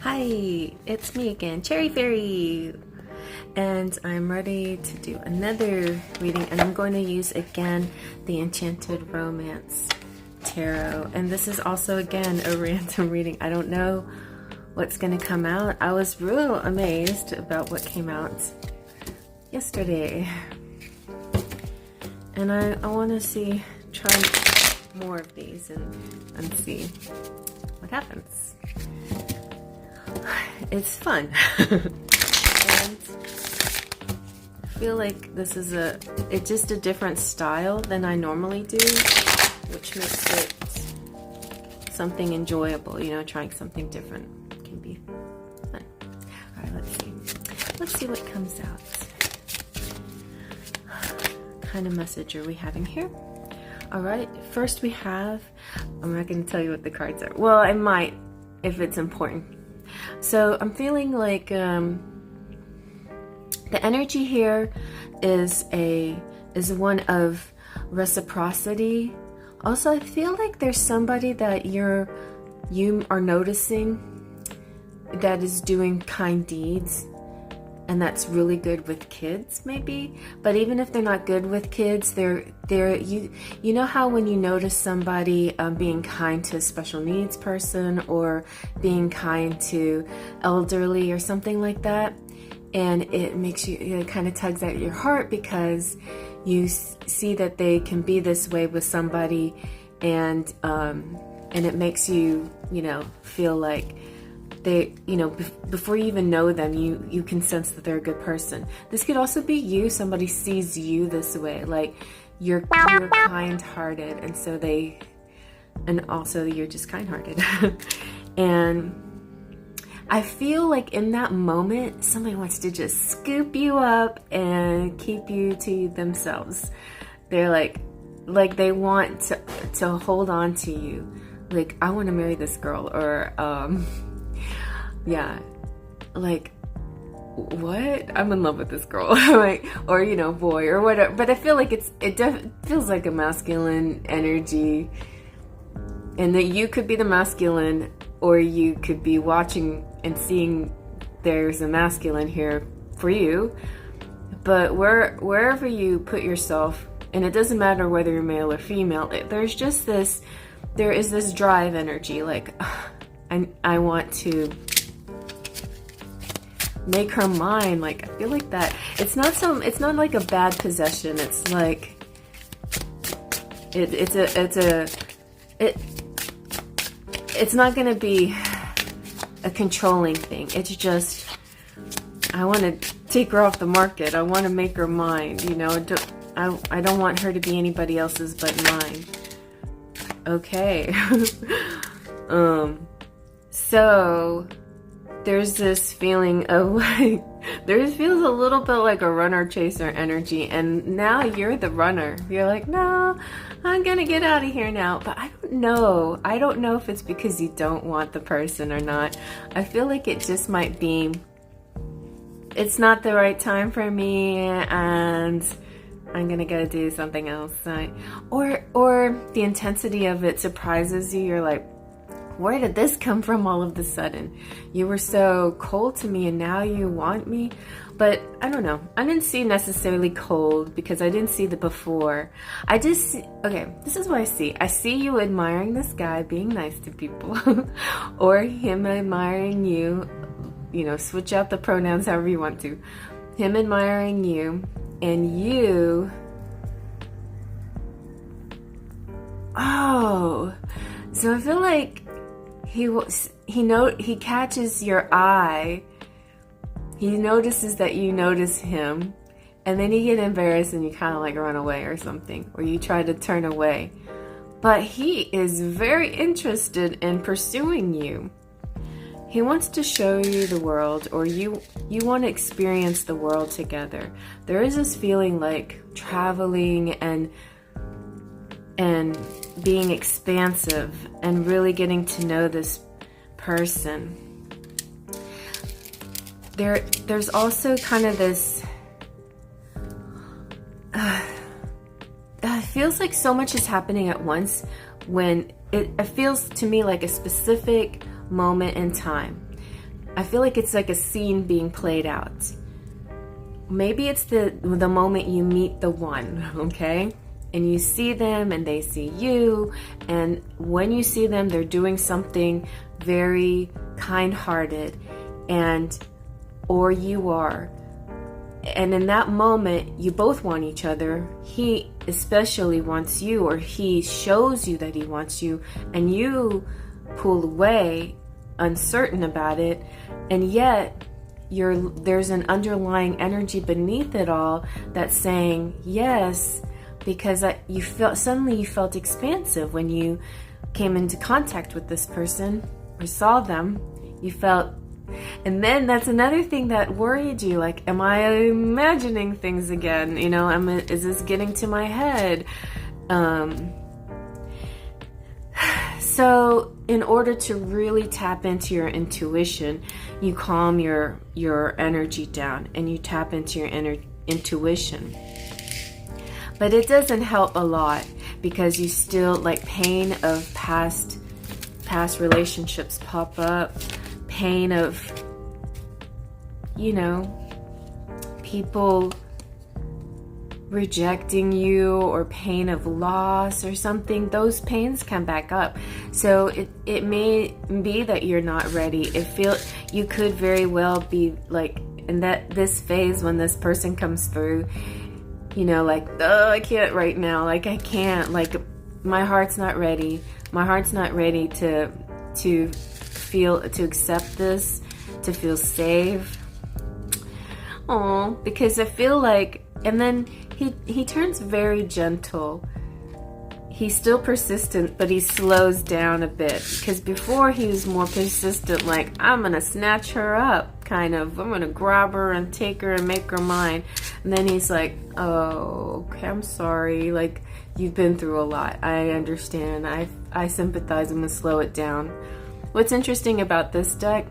Hi, it's me again, Cherry Fairy, and I'm ready to do another reading, and I'm going to use again the Enchanted Romance Tarot, and this is also again a random reading. I don't know what's going to come out. I was real amazed about what came out yesterday, and I want to try more of these and see what happens. It's fun. And I feel like this is it's just a different style than I normally do, which makes it something enjoyable, you know, trying something different can be fun. Alright, let's see what comes out. What kind of message are we having here? Alright, first we have, I'm not going to tell you what the cards are. Well, I might if it's important. So I'm feeling like the energy here is one of reciprocity. Also, I feel like there's somebody that you are noticing that is doing kind deeds, and that's really good with kids, maybe. But even if they're not good with kids, you know how when you notice somebody being kind to a special needs person or being kind to elderly or something like that, and it makes you, it kind of tugs at your heart because you see that they can be this way with somebody, and it makes you, you know, feel like they, you know, before you even know them, you can sense that they're a good person. This could also be you. Somebody sees you this way, like you're kind-hearted, and so and also you're just kind-hearted. And I feel like in that moment, somebody wants to just scoop you up and keep you to themselves. They're like they want to hold on to you. Like, I want to marry this girl, or yeah, like, what? I'm in love with this girl, like, or, you know, boy, or whatever. But I feel like it feels like a masculine energy, and that you could be the masculine, or you could be watching and seeing there's a masculine here for you. But wherever you put yourself, and it doesn't matter whether you're male or female, there is this drive energy, like, I want to make her mine. Like, I feel like that it's not like a bad possession. It's like it's not gonna be a controlling thing. It's just, I want to take her off the market. I want to make her mine, you know. I don't want her to be anybody else's but mine. Okay. So there's this feeling of like, feels a little bit like a runner chaser energy, and now you're the runner. You're like, no, I'm gonna get out of here now. But I don't know if it's because you don't want the person or not. I feel like it just might be, it's not the right time for me, and I'm gonna go do something else. Or the intensity of it surprises you. You're like, where did this come from all of a sudden? You were so cold to me and now you want me? But I don't know. I didn't see necessarily cold because I didn't see the before. Okay, this is what I see. I see you admiring this guy, being nice to people, or him admiring you. You know, switch out the pronouns however you want to. Him admiring you, and you... Oh, so I feel like he catches your eye. He notices that you notice him, and then you get embarrassed and you kind of like run away or something, or you try to turn away. But he is very interested in pursuing you. He wants to show you the world, or you want to experience the world together. There is this feeling like traveling and being expansive and really getting to know this person. There's also kind of this it feels like so much is happening at once, when it feels to me like a specific moment in time. I feel like it's like a scene being played out. Maybe it's the moment you meet the one, okay? And you see them and they see you, and when you see them, they're doing something very kind-hearted, or you are. And in that moment, you both want each other. He especially wants you, or he shows you that he wants you, and you pull away, uncertain about it, and yet there's an underlying energy beneath it all that's saying yes, because suddenly you felt expansive when you came into contact with this person or saw them. You felt, and then that's another thing that worried you, like, am I imagining things again? You know, is this getting to my head? So in order to really tap into your intuition, you calm your energy down and you tap into your intuition. But it doesn't help a lot, because you still, like, pain of past relationships pop up, pain of, you know, people rejecting you, or pain of loss or something. Those pains come back up. So it may be that you're not ready. You could very well be like in this phase when this person comes through, you know, like, oh, I can't right now, like, I can't, like, my heart's not ready. My heart's not ready to accept this, to feel safe. Oh, because I feel like, and then he turns very gentle. He's still persistent, but he slows down a bit, because before he was more persistent, like, I'm gonna snatch her up, kind of, I'm gonna grab her and take her and make her mine. And then he's like, oh, okay, I'm sorry, like, you've been through a lot, I understand, I sympathize, I'm gonna slow it down. What's interesting about this deck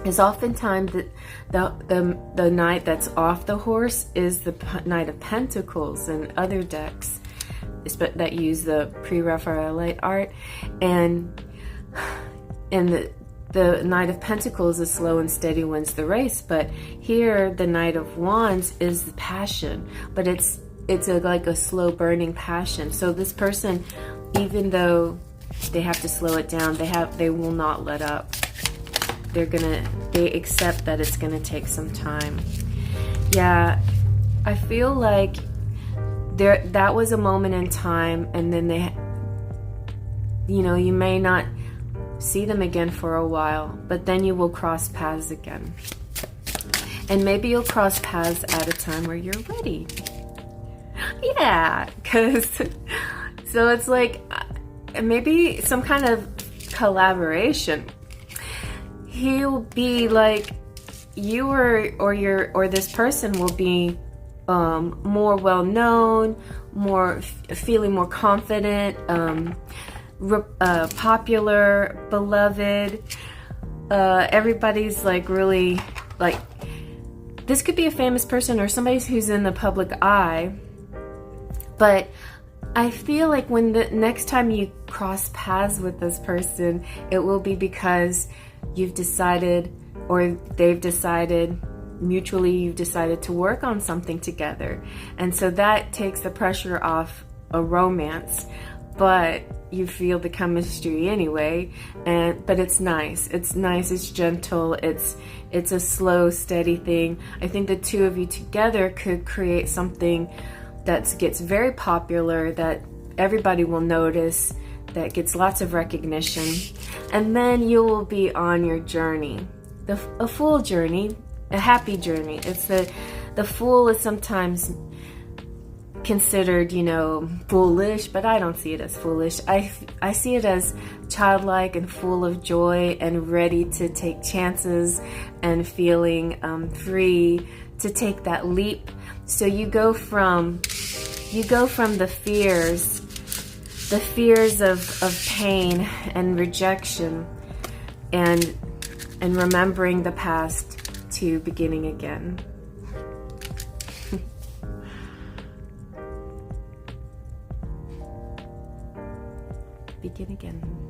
is oftentimes the knight that's off the horse is the Knight of Pentacles, and other decks that use the pre-Raphaelite art, and the Knight of Pentacles is slow and steady wins the race. But here the Knight of Wands is the passion, but it's like a slow burning passion. So this person, even though they have to slow it down, they will not let up. They accept that it's gonna take some time. Yeah, I feel like that was a moment in time, and then you may not see them again for a while, but then you will cross paths again. And maybe you'll cross paths at a time where you're ready. Yeah, so it's like maybe some kind of collaboration. He'll be like, you or this person will be more well known, feeling more confident, popular, beloved. Everybody's like really, like, this could be a famous person or somebody who's in the public eye. But I feel like when the next time you cross paths with this person, it will be because you've decided, or they've decided, mutually you've decided to work on something together. And so that takes the pressure off a romance, but you feel the chemistry anyway. But it's nice, it's gentle, it's a slow, steady thing. I think the two of you together could create something that gets very popular, that everybody will notice, that gets lots of recognition, and then you will be on your journey, a full journey, a happy journey. It's the fool is sometimes considered, foolish, but I don't see it as foolish. I see it as childlike and full of joy and ready to take chances and feeling free to take that leap. So you go from the fears of pain and rejection and remembering the past, to beginning again. Begin again.